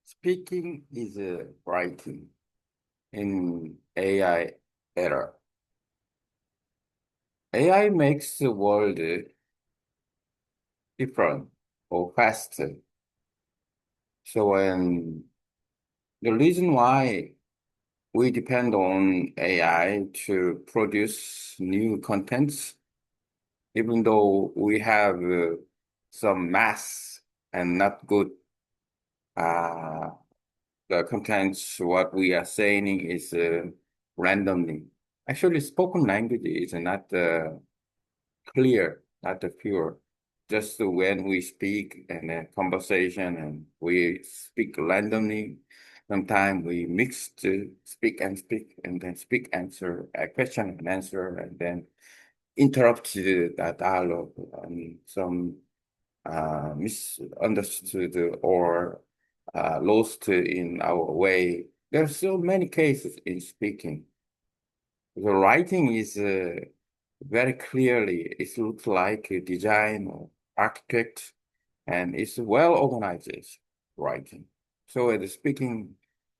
Speaking is writing in AI era. AI makes the world different or faster. So when the reason why we depend on AI to produce new contents, even though we have some mass and not good uh, the contents, what we are saying is randomly. Actually, spoken language is not clear, not pure. Just when we speak in a conversation and we speak randomly, sometimes we mix to speak and then speak answer, a question and answer, and then interrupt that dialogue and some misunderstood or lost in our way. There are so many cases in speaking. The writing is very clearly, it looks like a design or architect, and it's well organized writing. So the speaking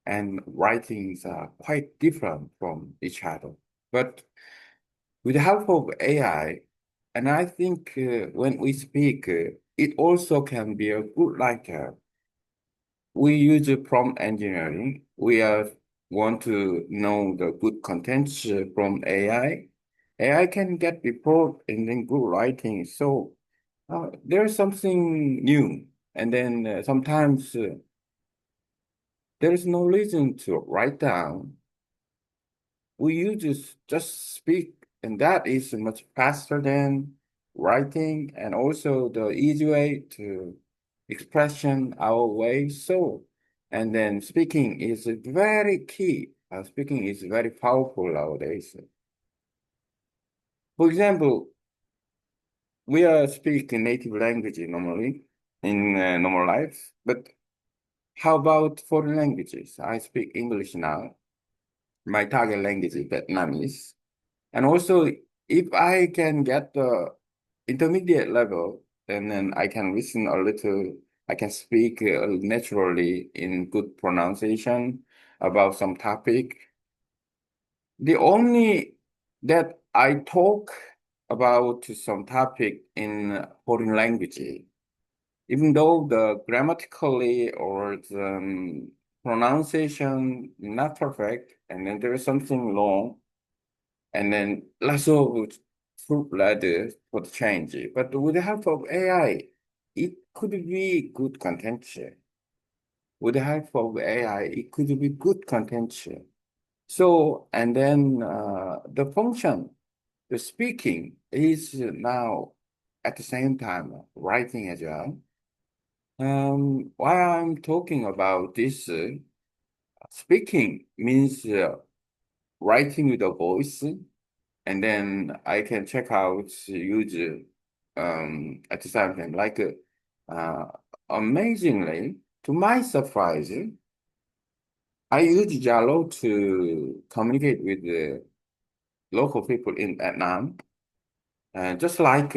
and writings are quite different from each other. But with the help of AI, and I think when we speak, it also can be a good writer. We use prompt engineering. Want to know the good contents from AI. AI can get report and then good writing. So there's something new. And then sometimes there is no reason to write down. We use just speak, and that is much faster than writing, and also the easy way to expression our way. So, and then speaking is very key. Speaking is very powerful nowadays. For example, we are speaking native language normally in normal life, but how about foreign languages? I speak English now. My target language is Vietnamese. And also, if I can get the intermediate level, then I can listen a little, I can speak naturally in good pronunciation about some topic. The only that I talk about some topic in foreign language, even though the grammatically or the pronunciation not perfect, and then there is something wrong, and then lots of fruit ladder for the change. But with the help of AI, it could be good content. With the help of AI, it could be good content. So, and then the function, the speaking is now at the same time writing as well. Why I'm talking about this, speaking means writing with a voice. And then I can check out use at the same time. Like uh, amazingly, to my surprise, I use Jalo to communicate with the local people in Vietnam. Just like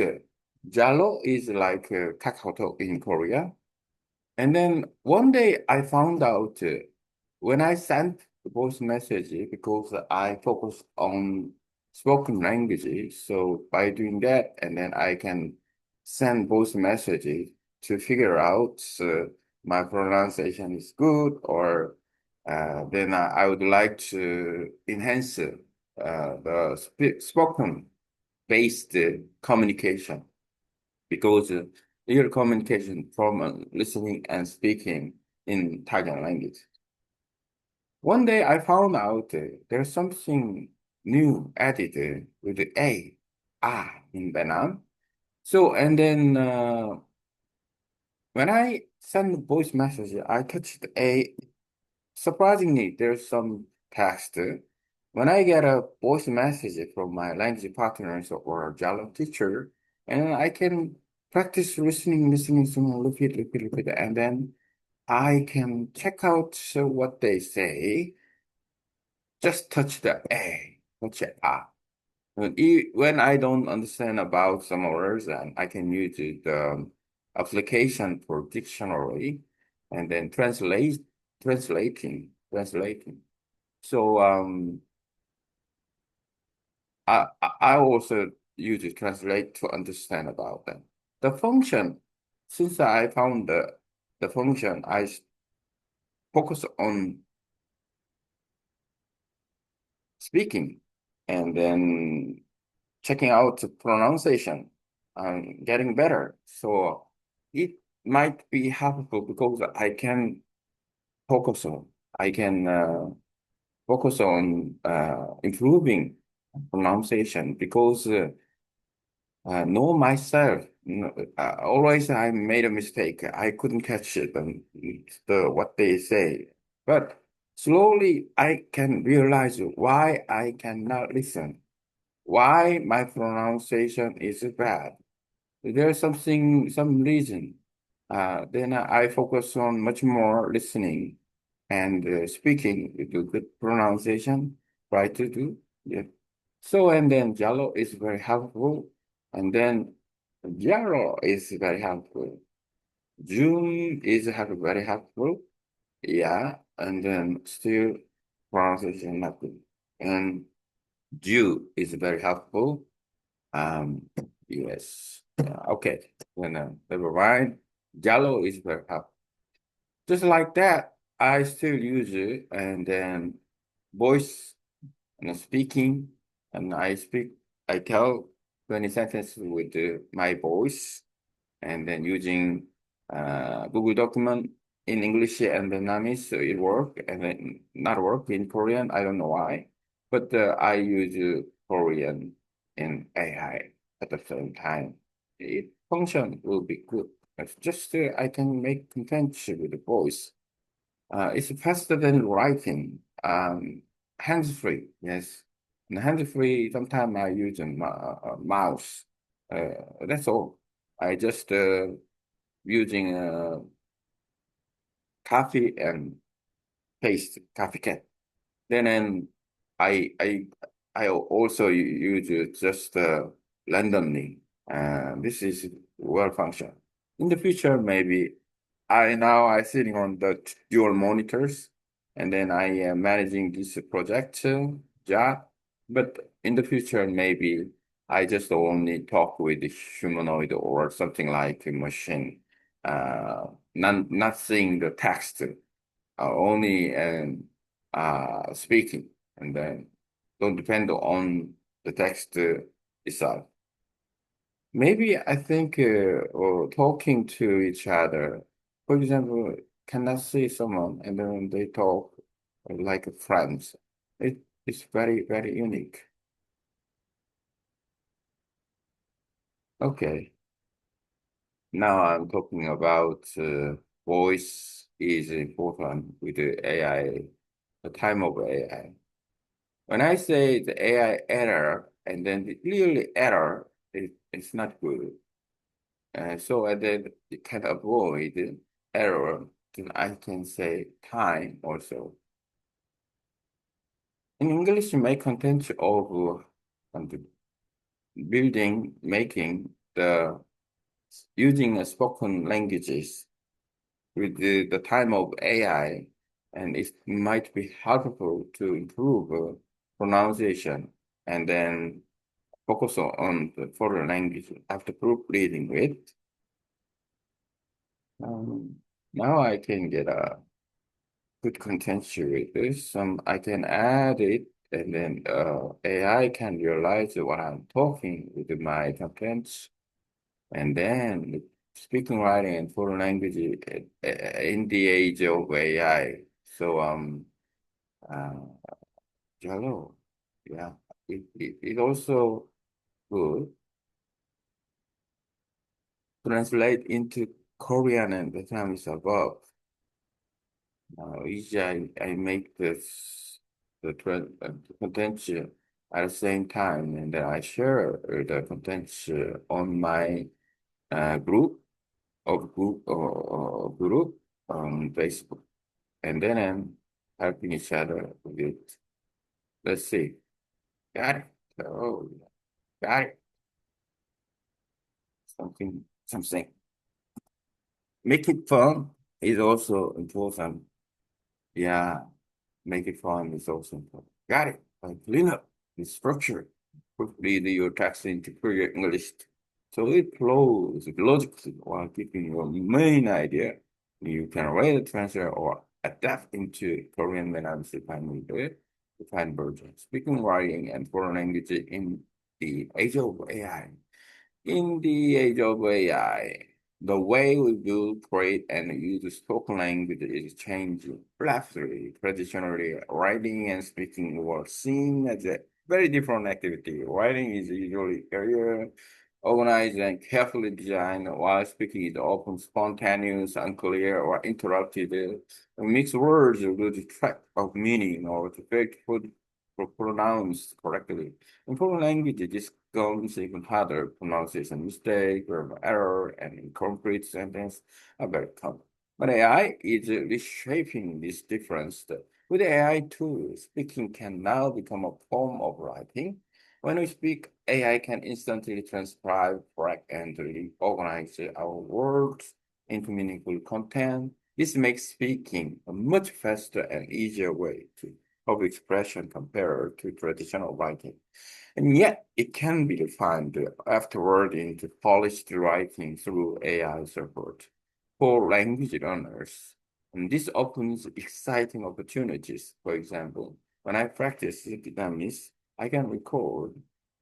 Jalo is like Kakao in Korea. And then one day I found out when I sent the voice message, because I focus on spoken languages. So by doing that, and then I can send voice messages to figure out my pronunciation is good, or then I would like to enhance the spoken based communication, because real communication from listening and speaking in Thailand language. One day I found out there's something new added with the A, in Vietnam. So, and then when I send the voice message, I touched A. Surprisingly, there's some text. When I get a voice message from my language partners or Jalo teacher, and I can practice listening, repeat, and then I can check out what they say. Just touch the A, touch the A. When I don't understand about some words, and I can use the application for dictionary and then translate. translating. So I also use to translate to understand about them. The function, since I found the function, focus on speaking and then checking out the pronunciation and getting better. So it might be helpful because focus on, I can focus on improving pronunciation because know myself. Always I made a mistake. I couldn't catch it and what they say. But slowly I can realize why I cannot listen, why my pronunciation is bad. There's some reason. Then I focus on much more listening and speaking with the good pronunciation, try to do. Yeah. So, and then Jello is very helpful. And then Jello is very helpful. June is very helpful. Yeah. And then still pronunciation not good. And Jew is very helpful. Um, yes. Okay. Then never mind. Jello is very helpful. Just like that, I still use it. And then voice and speaking, and I tell 20 sentences with my voice, and then using Google document in English and Vietnamese, so it work, and then not work in Korean. I don't know why, but I use Korean in AI at the same time. It function will be good. It's just I can make content with the voice. It's faster than writing. Hands-free, yes. And hands-free, sometimes I use a mouse. That's all. I just using copy and paste, copy cat. Then I I I also use it just randomly. This is well function. In the future, maybe I sitting on the dual monitors, and then I am managing this project job. But in the future, maybe I just only talk with the humanoid or something like a machine, not seeing the text, only speaking, and then don't depend on the text itself. Maybe I think or talking to each other, for example, can I see someone and then they talk like friends? It's very unique. Okay, now I'm talking about voice is important with the AI, the time of AI. When I say the AI error and then the clearly error, it's not good. So and then you can avoid error, then I can say time also. In English, my content of the building, making the using a spoken languages with the time of AI, and it might be helpful to improve pronunciation and then focus on the foreign language after proofreading it. Um, Now I can get a good contention with this. I can add it, and then AI can realize what I'm talking with my contents, and then speaking, writing, and foreign language in the age of AI. So uh, hello, yeah, it also good translate into Korean and Vietnamese above. Usually I make the potential at the same time, and then I share the potential on my group on Facebook, and then I'm helping each other with it. Let's see. Got it. Oh, got it. Something. Make it fun is also important. Yeah, make it fun is so simple. Got it. Like clean up the structure. Quickly your text into clear English. So it flows logically while keeping your main idea. You can later transfer or adapt into Korean Vietnamese if I need it. Defined version. Speaking, writing, and foreign language in the age of AI. In the age of AI, the way we build, create, and use spoken language is changing rapidly. Traditionally, writing and speaking were seen as a very different activity. Writing is usually clear, organized, and carefully designed, while speaking is often spontaneous, unclear, or interrupted. Mixed words lose track of meaning or to pronounce correctly. In foreign language, this becomes even harder. Pronunciation mistake, grammar error, and incomplete sentence are very common. But AI is reshaping this difference. With AI tools, speaking can now become a form of writing. When we speak, AI can instantly transcribe, correct, and reorganize our words into meaningful content. This makes speaking a much faster and easier way to of expression compared to traditional writing. And yet, it can be refined afterward into polished writing through AI support for language learners. And this opens exciting opportunities. For example, when I practice Vietnamese, I can record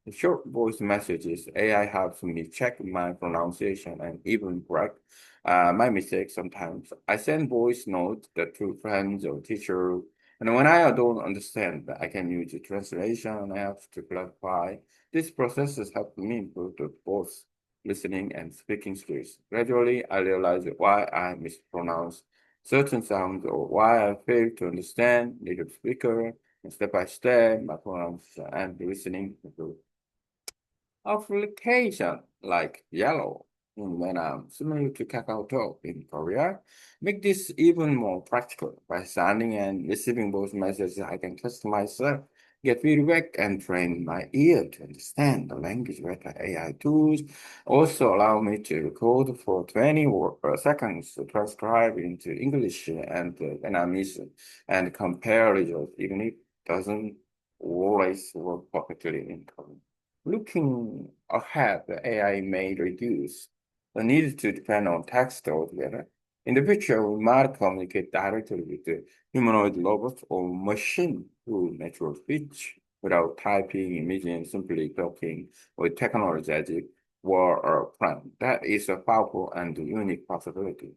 the short voice messages. AI helps me check my pronunciation and even correct my mistakes sometimes. I send voice notes to friends or teachers, and when I don't understand, I can use a translation apps to clarify. This process has helped me improve both listening and speaking skills. Gradually, I realized why I mispronounce certain sounds or why I fail to understand native speaker. And step by step, my pronunciation and listening improved. Application like yellow in Vietnam, similar to Kakao in Korea, make this even more practical. By sending and receiving both messages, I can customize myself, get feedback, and train my ear to understand the language better. AI tools also allow me to record for 20 seconds to transcribe into English and Vietnamese and compare results, even if it doesn't always work perfectly in Korean. Looking ahead, the AI may reduce the need to depend on text altogether. In the future, we might communicate directly with the humanoid robots or machine through natural speech without typing, imaging, simply talking with technology as it were a friend. That is a powerful and unique possibility.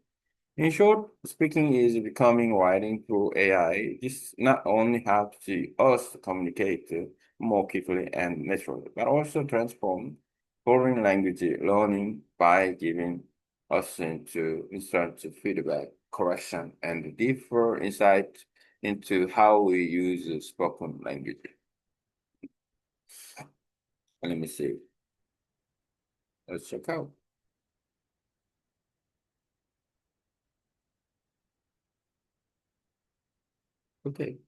In short, speaking is becoming writing through AI. This not only helps us to communicate more quickly and naturally, but also transform foreign language learning by giving us into instant feedback, correction, and deeper insight into how we use spoken language. Let me see. Let's check out. Okay.